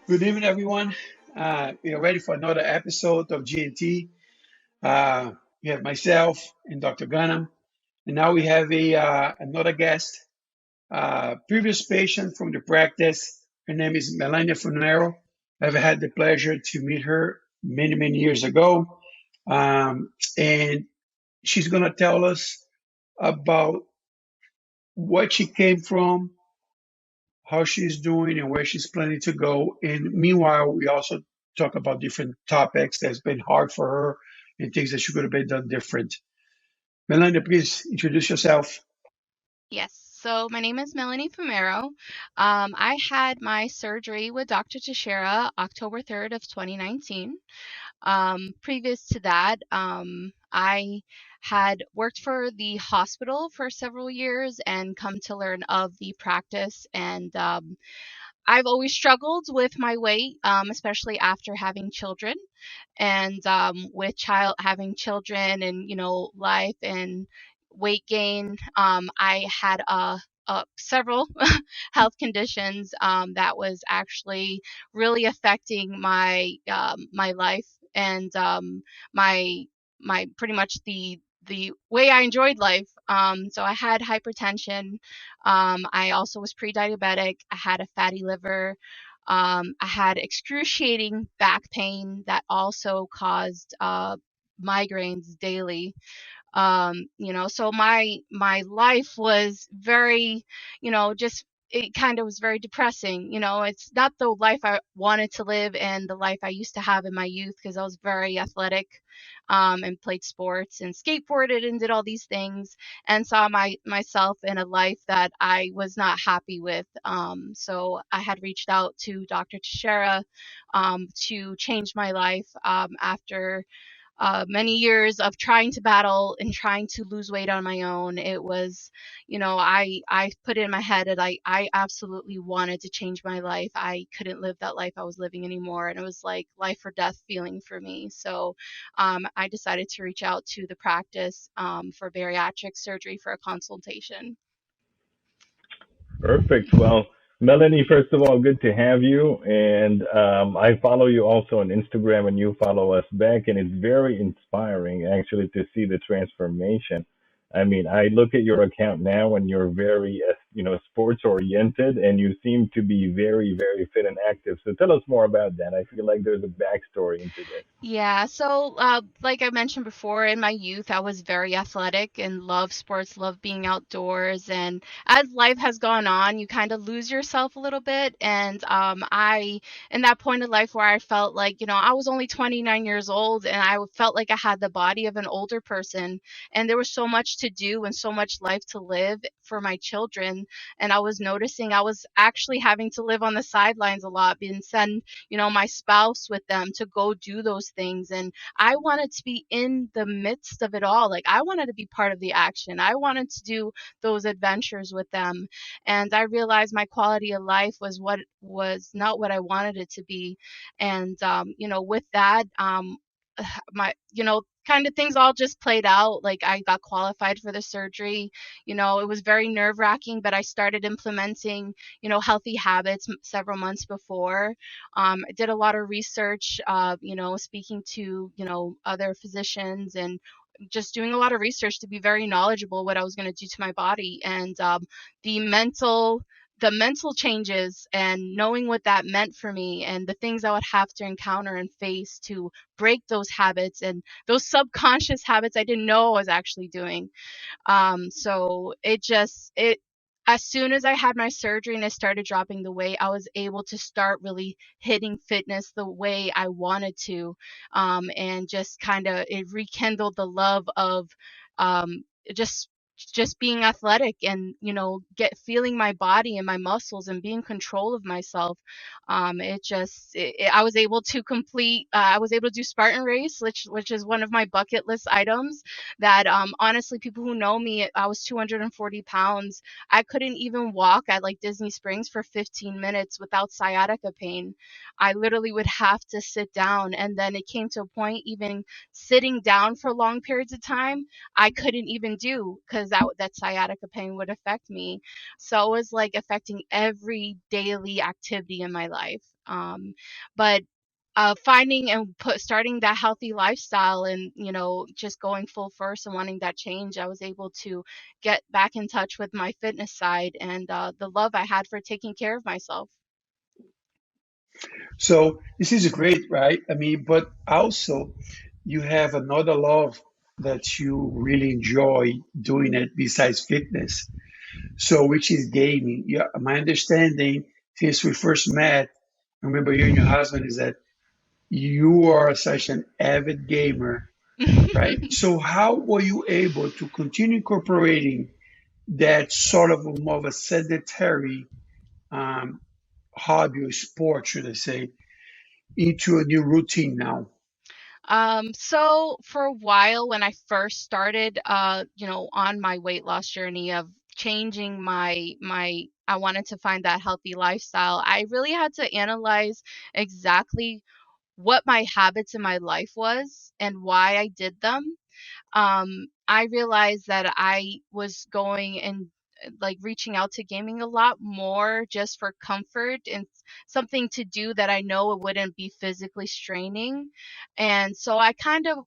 Good evening, everyone. We are ready for another episode of G&T. We have myself and Dr. Gunham, and now we have another guest, previous patient from the practice. Her name is Melanie Fumero. I've had the pleasure to meet her many, many years ago, and she's going to tell us about what she came from, how she's doing and where she's planning to go. And meanwhile, we also talk about different topics that's been hard for her and things that she could have been done different. Melania, please introduce yourself. Yes. So my name is Melanie Fumero. I had my surgery with Dr. Teixeira October 3rd of 2019. Previous to that, I had worked for the hospital for several years and come to learn of the practice. And I've always struggled with my weight, especially after having children. And with child having children and life and weight gain, I had several health conditions that was actually really affecting my life and my pretty much the way I enjoyed life. So I had hypertension. I also was pre-diabetic. I had a fatty liver. I had excruciating back pain that also caused migraines daily. So my life was very, just it kind of was very depressing. It's not the life I wanted to live and the life I used to have in my youth because I was very athletic, and played sports and skateboarded and did all these things and saw myself in a life that I was not happy with. So I had reached out to Dr. Teixeira to change my life after many years of trying to battle and trying to lose weight on my own. It was, I put it in my head that I absolutely wanted to change my life. I couldn't live that life I was living anymore. And it was like life or death feeling for me. So I decided to reach out to the practice for bariatric surgery for a consultation. Perfect. Well, Melanie, first of all, good to have you. And I follow you also on Instagram, and you follow us back. And it's very inspiring, actually, to see the transformation. I mean, I look at your account now, and you're very, sports oriented, and you seem to be very, very fit and active. So tell us more about that. I feel like there's a backstory into this. Yeah, so like I mentioned before, in my youth, I was very athletic and loved sports, loved being outdoors. And as life has gone on, you kind of lose yourself a little bit. And in that point of life where I felt like, I was only 29 years old and I felt like I had the body of an older person. And there was so much to do and so much life to live for my children. And I was noticing I was actually having to live on the sidelines a lot, being sent my spouse with them to go do those things. And I wanted to be in the midst of it all. Like I wanted to be part of the action. I wanted to do those adventures with them. And I realized my quality of life was not what I wanted it to be. And, with that, my kind of things all just played out. Like I got qualified for the surgery. It was very nerve wracking, but I started implementing healthy habits several months before. I did a lot of research, speaking to other physicians and just doing a lot of research to be very knowledgeable what I was going to do to my body. And the mental the mental changes and knowing what that meant for me and the things I would have to encounter and face to break those habits and those subconscious habits I didn't know I was actually doing. So it as soon as I had my surgery and I started dropping the weight, I was able to start really hitting fitness the way I wanted to. And just kind of it rekindled the love of um, just just being athletic and get feeling my body and my muscles and be in control of myself. I was able to complete I was able to do Spartan race, which is one of my bucket list items that honestly, people who know me, I was 240 pounds. I couldn't even walk at like Disney Springs for 15 minutes without sciatica pain. I literally would have to sit down. And then it came to a point, even sitting down for long periods of time, I couldn't even do because that sciatica pain would affect me. So it was like affecting every daily activity in my life. But finding and starting that healthy lifestyle, and just going full force and wanting that change, I was able to get back in touch with my fitness side and the love I had for taking care of myself. So this is great, right? I mean, but also you have another love that you really enjoy doing it besides fitness. So, which is gaming. Yeah, my understanding since we first met, I remember you and your husband, is that you are such an avid gamer, right? So, how were you able to continue incorporating that sort of more of a sedentary um, hobby or sport, should I say, into a new routine now? So for a while when I first started, on my weight loss journey of changing I wanted to find that healthy lifestyle, I really had to analyze exactly what my habits in my life was and why I did them. I realized that I was going and like reaching out to gaming a lot more just for comfort and something to do that I know it wouldn't be physically straining. And so I kind of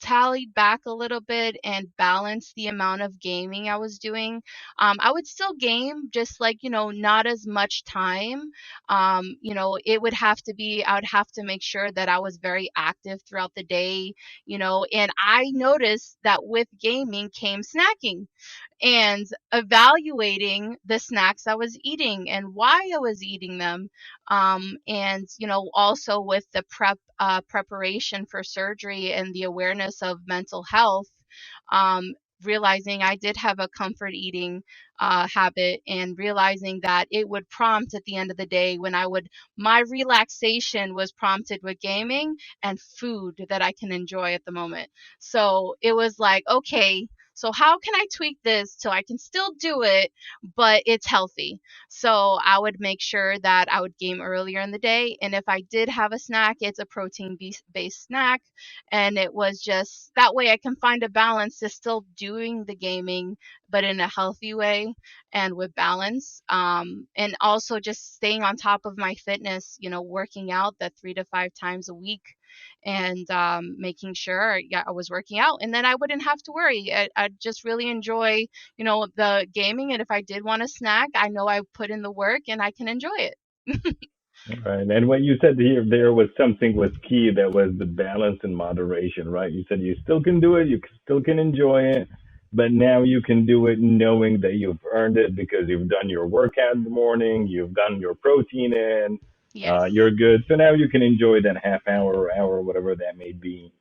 tallied back a little bit and balanced the amount of gaming I was doing. I would still game, just like, not as much time. It would have to be, I would have to make sure that I was very active throughout the day, and I noticed that with gaming came snacking and evaluating the snacks I was eating and why I was eating them. And also with the preparation for surgery and the awareness of mental health, um, realizing I did have a comfort eating habit, and realizing that it would prompt at the end of the day when my relaxation was prompted with gaming and food that I can enjoy at the moment. So it was like, okay, so how can I tweak this so I can still do it, but it's healthy? So I would make sure that I would game earlier in the day. And if I did have a snack, it's a protein based snack. And it was just that way I can find a balance to still doing the gaming, but in a healthy way and with balance. And also just staying on top of my fitness, working out that 3 to 5 times a week, and making sure, yeah, I was working out, and then I wouldn't have to worry. I'd just really enjoy, the gaming, and if I did want a snack, I know I put in the work and I can enjoy it. Right. And what you said here, there was something was key, that was the balance and moderation, right? You said you still can do it, you still can enjoy it, but now you can do it knowing that you've earned it because you've done your workout in the morning, you've done your protein in, Yes. you're good. So now you can enjoy that half hour or hour, whatever that may be,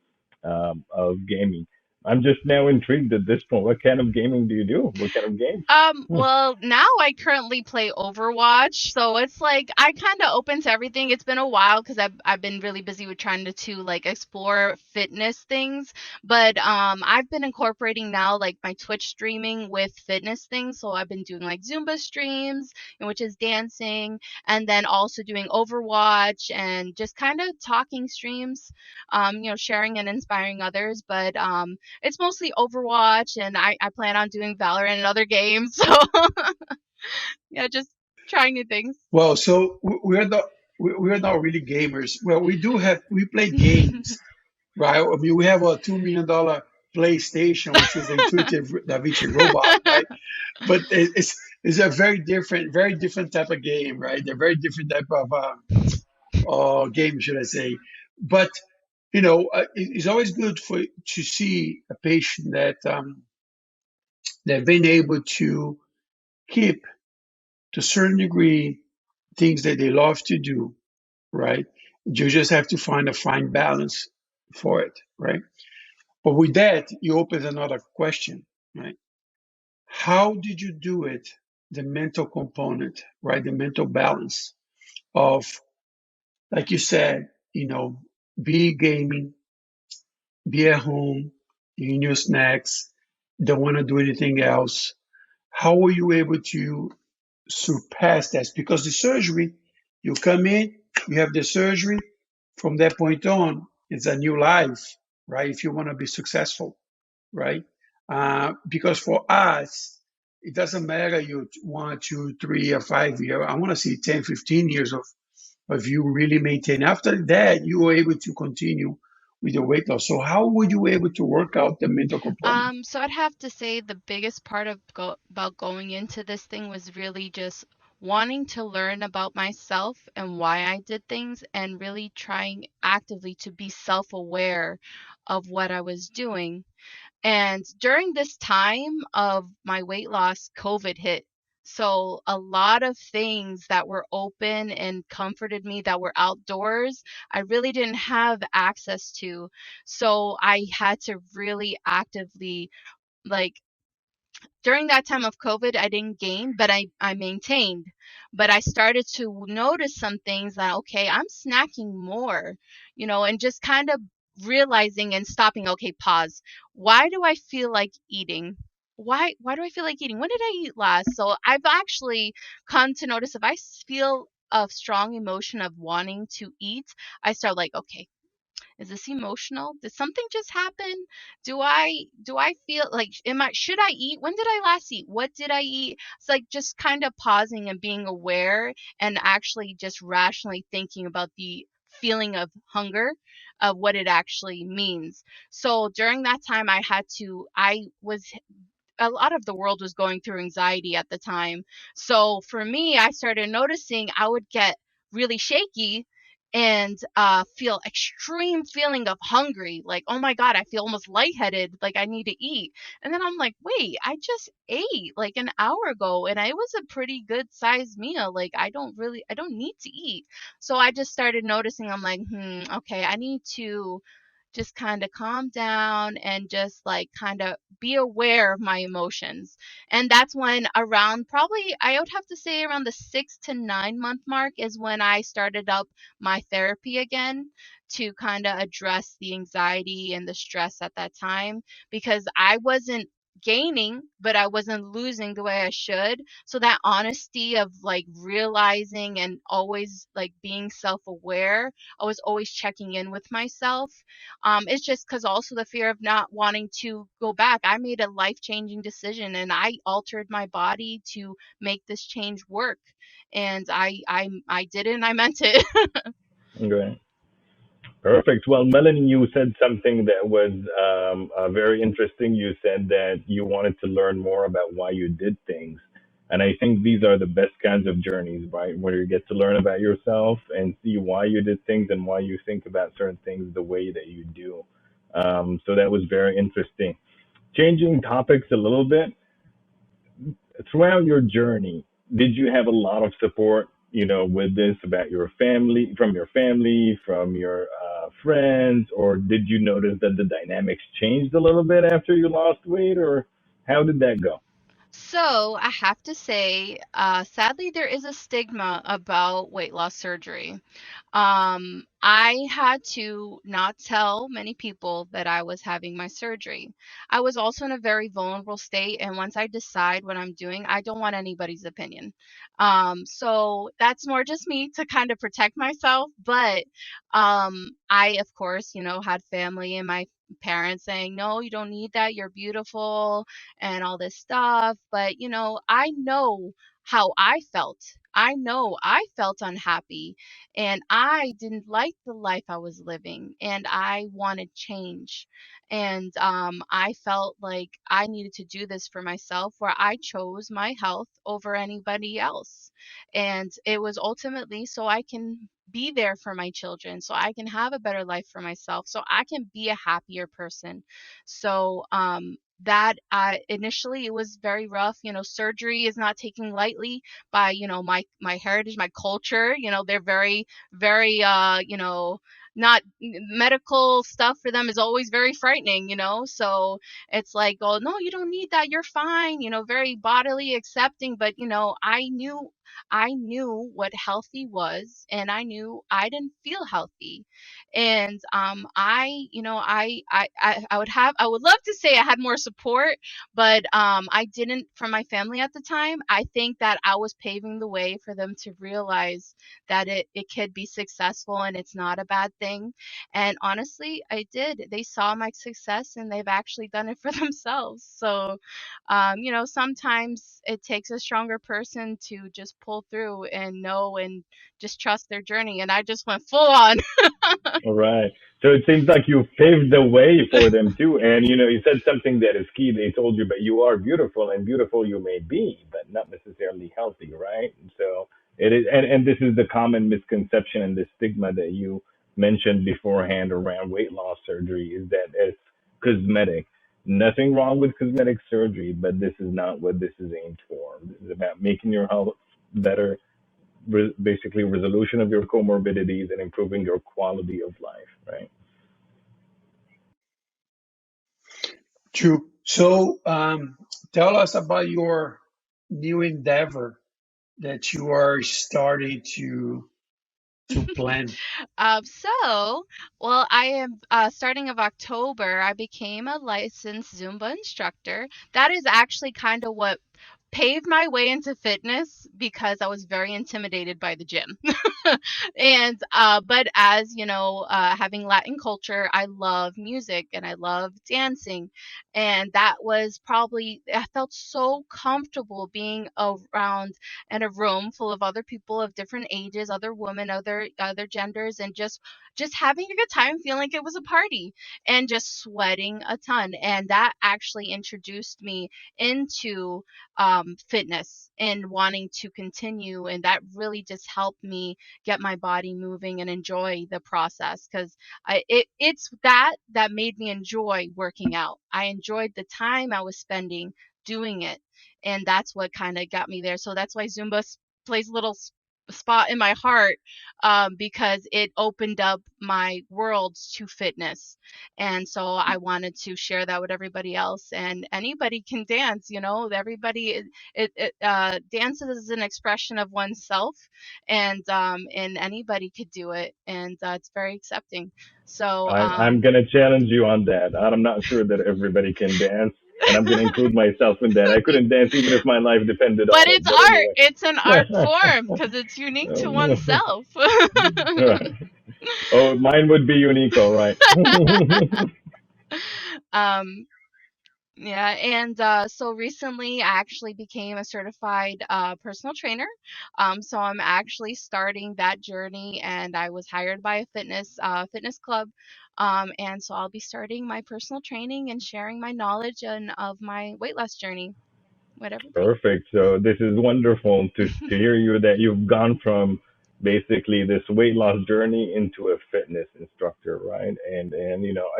of gaming. I'm just now intrigued at this point. What kind of gaming do you do? What kind of games? Hmm. Well, now I currently play Overwatch, so it's like I kind of open to everything. It's been a while because I've been really busy with trying to like explore fitness things, but I've been incorporating now like my Twitch streaming with fitness things. So I've been doing like Zumba streams, which is dancing, and then also doing Overwatch and just kind of talking streams, sharing and inspiring others. But it's mostly Overwatch, and I plan on doing Valorant and other games. So yeah, just trying new things. Well, so we're not really gamers. Well, we play games, right? I mean, we have a $2 million PlayStation, which is the intuitive Da Vinci robot, right? But it's a very different type of game, right? They're very different type of game, should I say? But it's always good to see a patient that they've been able to keep to a certain degree things that they love to do, right? You just have to find a fine balance for it, right? But with that, you open another question, right? How did you do it? The mental component, right? The mental balance of, like you said, be gaming, be at home, eating your snacks, don't want to do anything else. How were you able to surpass that? Because the surgery, you come in, you have the surgery, from that point on, it's a new life, right? If you want to be successful, right? Because for us, it doesn't matter you 1, 2, 3, or 5 years. I want to see 10, 15 years of you really maintain. After that, you were able to continue with the weight loss. So how were you able to work out the mental component? So I'd have to say the biggest part of about going into this thing was really just wanting to learn about myself and why I did things, and really trying actively to be self-aware of what I was doing. And during this time of my weight loss, COVID hit. So a lot of things that were open and comforted me that were outdoors, I really didn't have access to. So I had to really actively, like, during that time of COVID, I didn't gain, but I maintained. But I started to notice some things that, okay, I'm snacking more, and just kind of realizing and stopping, okay, pause. Why do I feel like eating? Why do I feel like eating? When did I eat last? So I've actually come to notice if I feel a strong emotion of wanting to eat, I start like, okay, is this emotional? Did something just happen? Do I feel like, am I should I eat? When did I last eat? What did I eat? It's like just kind of pausing and being aware, and actually just rationally thinking about the feeling of hunger, of what it actually means. So during that time, I was a lot of the world was going through anxiety at the time. So for me, I started noticing I would get really shaky and feel extreme feeling of hungry, like, oh my god, I feel almost lightheaded, like I need to eat. And then I'm like, wait, I just ate like an hour ago and it was a pretty good sized meal, like I don't need to eat. So I just started noticing, I'm like, okay, I need to just kind of calm down and just like kind of be aware of my emotions. And that's when, around, probably I would have to say around the 6 to 9 month mark, is when I started up my therapy again, to kind of address the anxiety and the stress at that time, because I wasn't gaining but I wasn't losing the way I should. So that honesty of like realizing and always like being self-aware, I was always checking in with myself. It's just because also the fear of not wanting to go back. I made a life-changing decision and I altered my body to make this change work. And I did it and I meant it. Okay. Perfect. Well, Melanie, you said something that was very interesting. You said that you wanted to learn more about why you did things. And I think these are the best kinds of journeys, right? Where you get to learn about yourself and see why you did things and why you think about certain things the way that you do. So that was very interesting. Changing topics a little bit, throughout your journey, did you have a lot of support, with this about your family, from your friends, or did you notice that the dynamics changed a little bit after you lost weight, or how did that go? So I have to say, sadly, there is a stigma about weight loss surgery. I had to not tell many people that I was having my surgery. I was also in a very vulnerable state, and once I decide what I'm doing, I don't want anybody's opinion. So that's more just me to kind of protect myself. But I, of course, had family and my parents saying, no, you don't need that. You're beautiful and all this stuff. But, I know how I felt. I know I felt unhappy and I didn't like the life I was living and I wanted change. And I felt like I needed to do this for myself, where I chose my health over anybody else. And it was ultimately so I can be there for my children, so I can have a better life for myself, so I can be a happier person. So that initially it was very rough. Surgery is not taken lightly by my heritage, my culture. They're very, very not medical stuff for them is always very frightening. So it's like, oh no, you don't need that, you're fine. Very bodily accepting. But I knew what healthy was, and I knew I didn't feel healthy. And I would love to say I had more support, but I didn't, from my family at the time. I think that I was paving the way for them to realize that it could be successful and it's not a bad thing. And honestly, I did. They saw my success and they've actually done it for themselves. So sometimes it takes a stronger person to just pull through and know and just trust their journey. And I just went full on. All right. So it seems like you paved the way for them too. And you said something that is key. They told you, but you are beautiful, and beautiful you may be, but not necessarily healthy, right? So it is, and this is the common misconception and the stigma that you mentioned beforehand around weight loss surgery is that it's cosmetic. Nothing wrong with cosmetic surgery, but this is not what this is aimed for. This is about making your health better, basically resolution of your comorbidities and improving your quality of life, right? True. So, tell us about your new endeavor that you are starting to plan. So, well, I am starting of October, I became a licensed Zumba instructor. That is actually kind of what paved my way into fitness because I was very intimidated by the gym. And but as you know, having Latin culture, I love music and I love dancing, and that was probably I felt so comfortable being around in a room full of other people of different ages, other women, other genders, and just having a good time, feeling like it was a party, and just sweating a ton. And that actually introduced me into fitness and wanting to continue, and that really just helped me get my body moving and enjoy the process because it's that made me enjoy working out. I enjoyed the time I was spending doing it, and that's what kind of got me there. So that's why Zumba plays a little spot in my heart, because it opened up my worlds to fitness. And so I wanted to share that with everybody else, and anybody can dance, everybody, dance is an expression of oneself, and anybody could do it, and it's very accepting. So I'm going to challenge you on that. I'm not sure that everybody can dance, and I'm going to include myself in that. I couldn't dance even if my life depended but on it. it's But art. anyway. It's an art form because it's unique to oneself. Right. Oh, mine would be unique, all right. um Yeah, and so recently I actually became a certified personal trainer. So I'm actually starting that journey, and I was hired by a fitness club. And so I'll be starting my personal training and sharing my knowledge and of my weight loss journey with everybody. Perfect. So this is wonderful to hear you that you've gone from basically this weight loss journey into a fitness instructor, right? And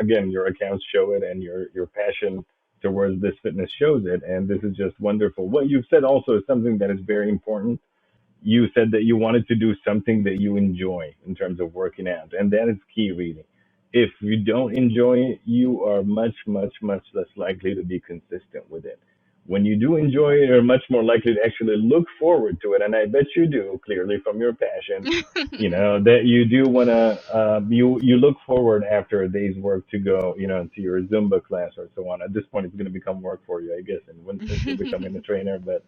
again, your accounts show it, and your passion towards this fitness shows it, and this is just wonderful. What you've said also is something that is very important. You said that you wanted to do something that you enjoy in terms of working out, and that is key, really. If you don't enjoy it, you are much, much, much less likely to be consistent with it. When you do enjoy it, you're much more likely to actually look forward to it, and I bet you do, clearly from your passion. That you do want to, you look forward after a day's work to go, to your Zumba class or so on. At this point, it's going to become work for you, I guess, and since you're becoming a trainer, but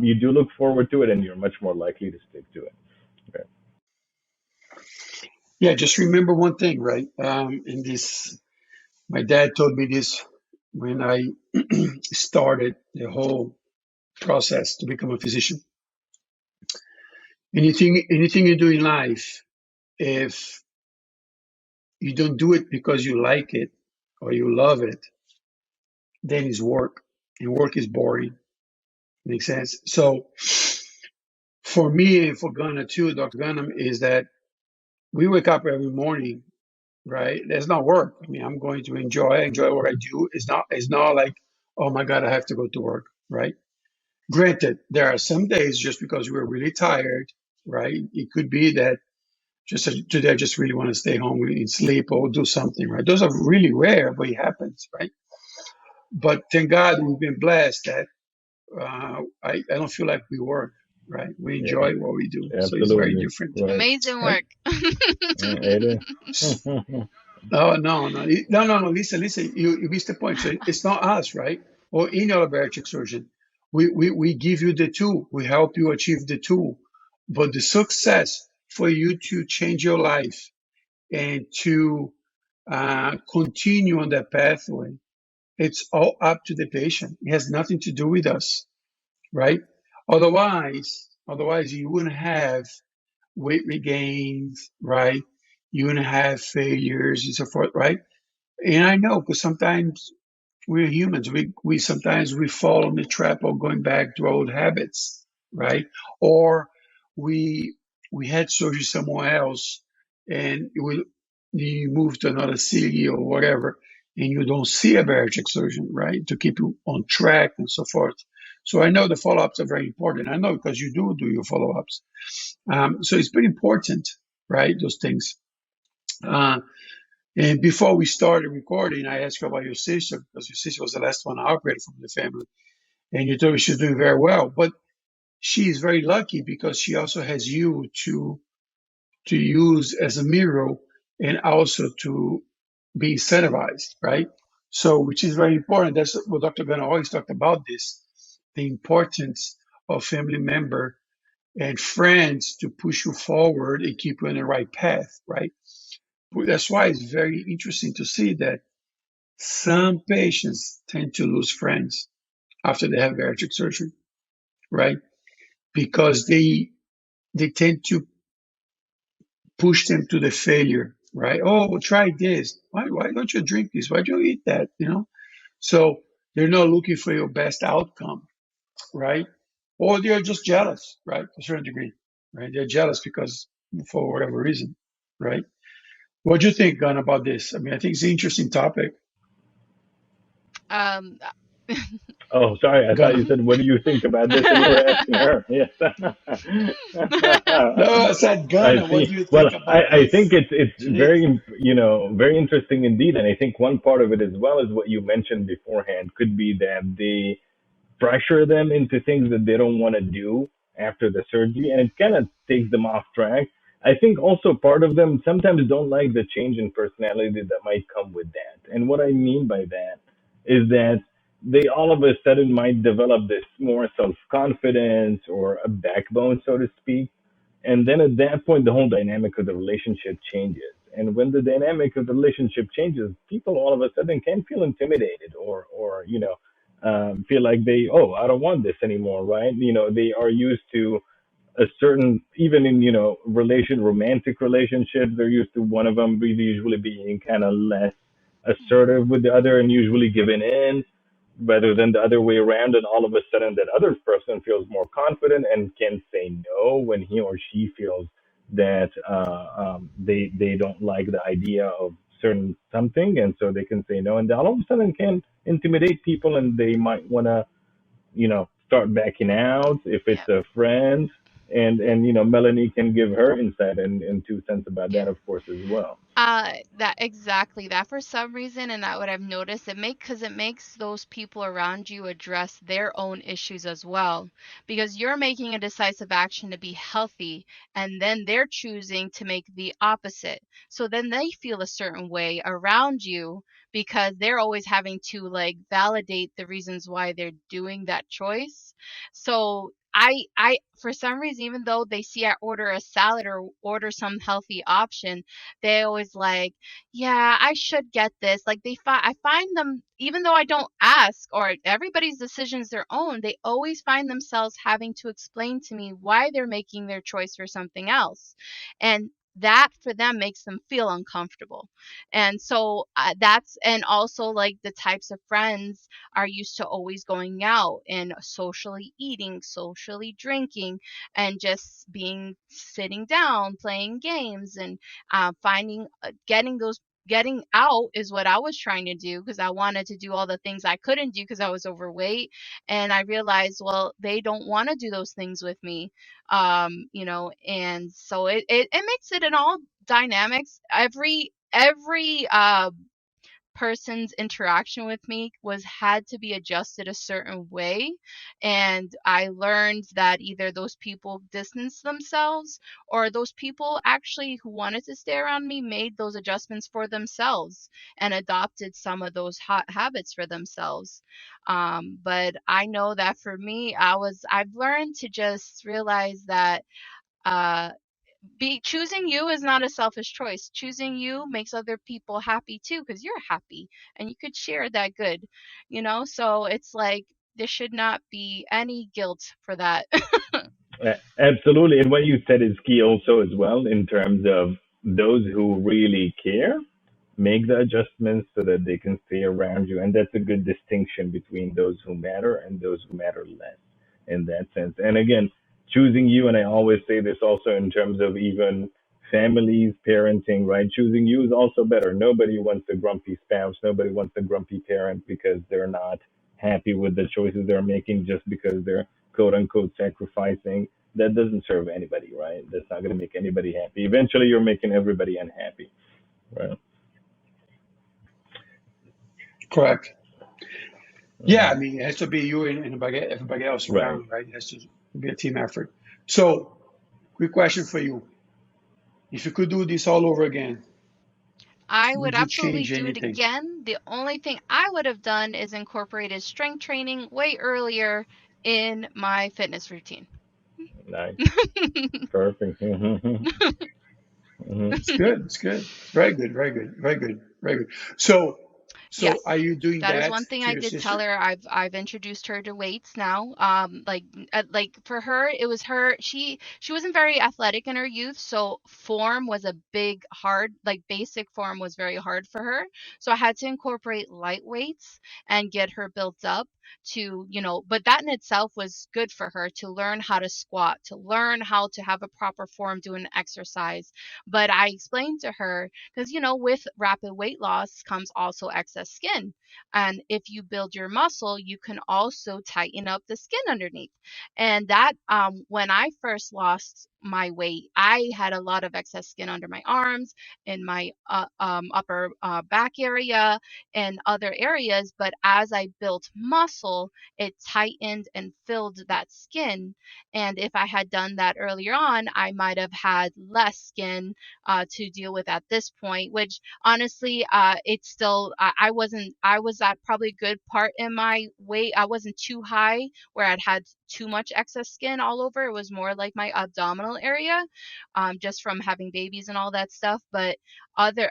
you do look forward to it, and you're much more likely to stick to it. Okay. Yeah, just remember one thing, right? In this, my dad told me this when I started the whole process to become a physician. Anything you do in life, if you don't do it because you like it or you love it, then it's work, and work is boring. Makes sense? So for me and for Ghana too, Dr. Ghana, is that we wake up every morning, right? That's not work. I mean, I'm going to enjoy what I do. It's not like, oh my God, I have to go to work, right? Granted, there are some days just because we're really tired, right? It could be that just today I just really want to stay home and sleep or do something, right? Those are really rare, but it happens, right? But thank God we've been blessed that I don't feel like we work, right? We Yeah, enjoy what we do, so it's very absolutely. different, Right. Amazing right? work. Yeah, it is. Oh no. Listen. You missed the point. So it's not us, right? Or any other bariatric surgeon. We give you the tool. We help you achieve the tool. But the success for you to change your life and to continue on that pathway, it's all up to the patient. It has nothing to do with us, right? Otherwise you wouldn't have weight regains, right? You wouldn't have failures and so forth, right? And I know because sometimes we're humans. We sometimes we fall in the trap of going back to our old habits, right? Or we we had surgery somewhere else, and you move to another city or whatever, and you don't see a bariatric surgeon, right, to keep you on track and so forth. So I know the follow-ups are very important. I know because you do your follow-ups. So it's pretty important, right? Those things. Uh, and before we started recording, I asked you about your sister because your sister was the last one operated from the family. And you told me she's doing very well. But she is very lucky because she also has you to use as a mirror and also to be incentivized, right? So, which is very important. That's what Dr. Gunnar always talked about this, the importance of family member and friends to push you forward and keep you on the right path, right? That's why it's very interesting to see that some patients tend to lose friends after they have bariatric surgery, right? Because they tend to push them to the failure, right? Oh, well, try this. Why don't you drink this? Why don't you eat that? So they're not looking for your best outcome, right? Or they're just jealous, right? To a certain degree, right? They're jealous because for whatever reason, right? What do you think, Gun, about this? I mean, I think it's an interesting topic, Um, Oh, sorry. I thought you Gun. said, "What do you think about this?" And you were asking her. Yes. No, I said, I Gun, what see. do you Well, think about I think this? it's Jeez. very very interesting indeed, and I think one part of it as well is what you mentioned beforehand could be that they pressure them into things that they don't want to do after the surgery, and it kind of takes them off track. I think also part of them sometimes don't like the change in personality that might come with that. And what I mean by that is that they all of a sudden might develop this more self confidence or a backbone, so to speak. And then at that point, the whole dynamic of the relationship changes. And when the dynamic of the relationship changes, people all of a sudden can feel intimidated or feel like I don't want this anymore, right? They are used to a certain, even in, romantic relationships, they're used to one of them really usually being kind of less assertive with the other and usually giving in rather than the other way around. And all of a sudden that other person feels more confident and can say no when he or she feels that they don't like the idea of certain something, and so they can say no, and all of a sudden can intimidate people, and they might want to start backing out if yeah, it's a friend. And Melanie can give her insight and 2 cents about yeah. that, of course, as well. That exactly that for some reason, and that what I've noticed, because it makes those people around you address their own issues as well, because you're making a decisive action to be healthy, and then they're choosing to make the opposite. So then they feel a certain way around you because they're always having to like validate the reasons why they're doing that choice. So for some reason, even though they see I order a salad or order some healthy option, they always like, yeah, I should get this. Like I find them, even though I don't ask or everybody's decision is their own, they always find themselves having to explain to me why they're making their choice for something else. And that for them makes them feel uncomfortable. And so and also like the types of friends are used to always going out and socially eating, socially drinking, and just being sitting down, playing games and finding getting out is what I was trying to do because I wanted to do all the things I couldn't do because I was overweight. And I realized, well, they don't want to do those things with me. And so it makes it in all dynamics. Every person's interaction with me was had to be adjusted a certain way, and I learned that either those people distanced themselves or those people actually who wanted to stay around me made those adjustments for themselves and adopted some of those habits for themselves. But I know that for me, I've learned to just realize that uh be choosing you is not a selfish choice. Choosing you makes other people happy too because you're happy and you could share that good. So it's like there should not be any guilt for that. Absolutely. And what you said is key also as well in terms of those who really care make the adjustments so that they can stay around you. And that's a good distinction between those who matter and those who matter less in that sense. And again, choosing you, and I always say this also in terms of even families, parenting, right? Choosing you is also better. Nobody wants a grumpy spouse. Nobody wants a grumpy parent because they're not happy with the choices they're making just because they're quote unquote sacrificing. That doesn't serve anybody, right? That's not going to make anybody happy. Eventually, you're making everybody unhappy, right? Correct. Yeah, Hmm. I mean, it has to be you and everybody else Right. around, right? It has to be a team effort. So, quick question for you. If you could do this all over again, I would would you absolutely change do it anything? again. The only thing I would have done is incorporated strength training way earlier in my fitness routine. Nice. Perfect. Hmm. Hmm. It's good. It's good. It's very good. Very good. Very good. Very good. So, so Yes. are you doing That is that one thing to I your did tell sister? her. I've introduced her to weights now. Like for her, it was her. She wasn't very athletic in her youth, so form was a big hard. Like basic form was very hard for her. So I had to incorporate light weights and get her built up to, But that in itself was good for her to learn how to squat, to learn how to have a proper form doing exercise. But I explained to her because, with rapid weight loss comes also excess skin. And if you build your muscle, you can also tighten up the skin underneath. And that, when I first lost my weight, I had a lot of excess skin under my arms, in my upper back area, and other areas. But as I built muscle, it tightened and filled that skin. And if I had done that earlier on, I might have had less skin to deal with at this point, which honestly, it's still, I was at probably a good part in my weight. I wasn't too high where I'd had too much excess skin all over. It was more like my abdominal area, just from having babies and all that stuff. But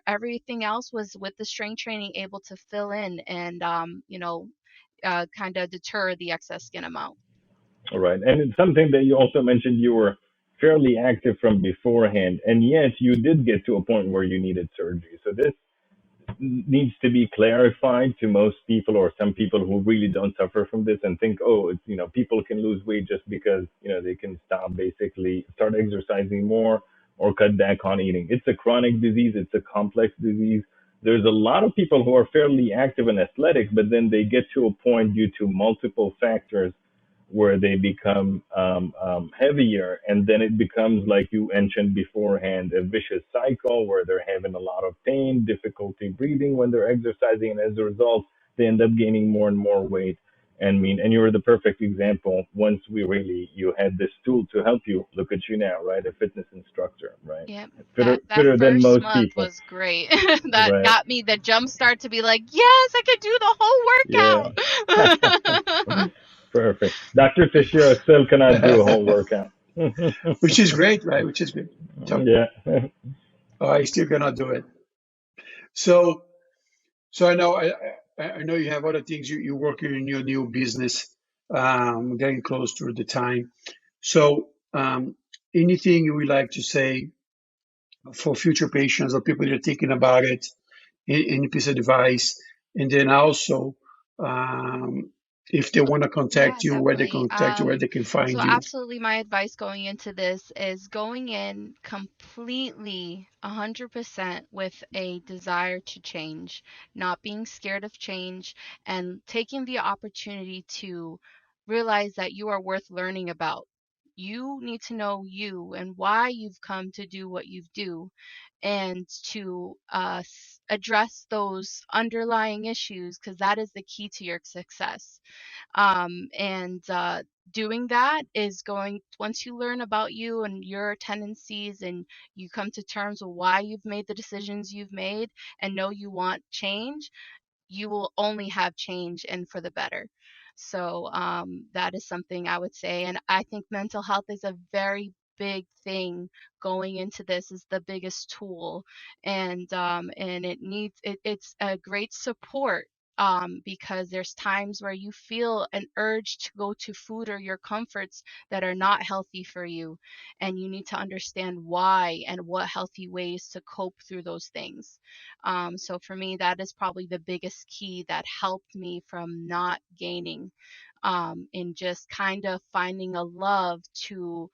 everything else was with the strength training able to fill in and, kind of deter the excess skin amount. All right. And it's something that you also mentioned you were fairly active from beforehand, and yet you did get to a point where you needed surgery. So this needs to be clarified to most people or some people who really don't suffer from this and think, oh, it's, people can lose weight just because, they can stop basically start exercising more or cut back on eating. It's a chronic disease. It's a complex disease. There's a lot of people who are fairly active and athletic, but then they get to a point due to multiple factors where they become heavier, and then it becomes, like you mentioned beforehand, a vicious cycle where they're having a lot of pain, difficulty breathing when they're exercising, and as a result, they end up gaining more and more weight. And and you were the perfect example. Once you had this tool to help you. Look at you now, right? A fitness instructor, right? Yep. Fitter, That fitter than first most month people, was great. That right? got me the jump start to be like, yes, I could do Yeah. the whole workout. Perfect. Dr. Teixeira still cannot do a whole workout. Which is great, right? Which is good. So, Yeah. I still cannot do it. So, so I know you have other things you're working in your new business, getting close to the time. So, anything you would like to say for future patients or people that are thinking about it, any piece of advice, and then also, um, if they want to Yeah, contact you, where they definitely. contact you, where they can So find you. absolutely my advice going into this is going in completely 100% with a desire to change, not being scared of change, and taking the opportunity to realize that you are worth learning about. You need to know you and why you've come to do what you do, and to address those underlying issues, because that is the key to your success. And doing that is going, once you learn about you and your tendencies, and you come to terms with why you've made the decisions you've made and know you want change, you will only have change and for the better. So that is something I would say. And I think mental health is a very big thing going into this, is the biggest tool. And it needs it's a great support, because there's times where you feel an urge to go to food or your comforts that are not healthy for you, and you need to understand why and what healthy ways to cope through those things. So for me, that is probably the biggest key that helped me from not gaining, in just kind of finding a love to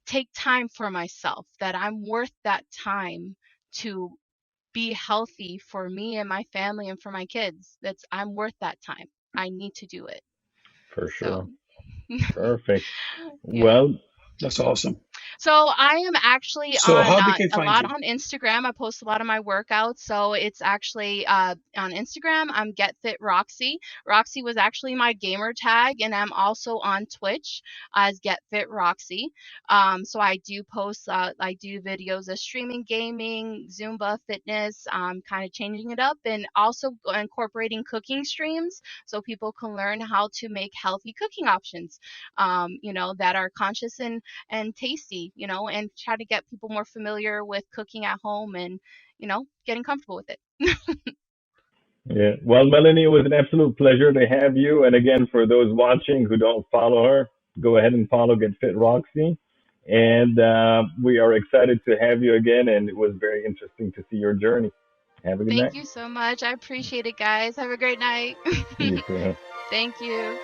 take time for myself, that I'm worth that time to be healthy for me and my family and for my kids. I'm worth that time. I need to do it. For So sure. Perfect. yeah. Well, That's awesome. So I am actually So on how they can a find lot you? on Instagram. I post a lot of my workouts. So it's actually on Instagram, I'm Get Fit Roxy. Roxy was actually my gamer tag, and I'm also on Twitch as Get Fit Roxy. So I do post, I do videos of streaming, gaming, Zumba, fitness, kind of changing it up, and also incorporating cooking streams so people can learn how to make healthy cooking options, that are conscious and tasty, and try to get people more familiar with cooking at home and, getting comfortable with it. yeah. Well, Melanie, it was an absolute pleasure to have you. And again, for those watching who don't follow her, go ahead and follow Get Fit Roxy. And we are excited to have you again. And it was very interesting to see your journey. Have a good Thank night. you so much. I appreciate it, guys. Have a great night. You too. Thank you.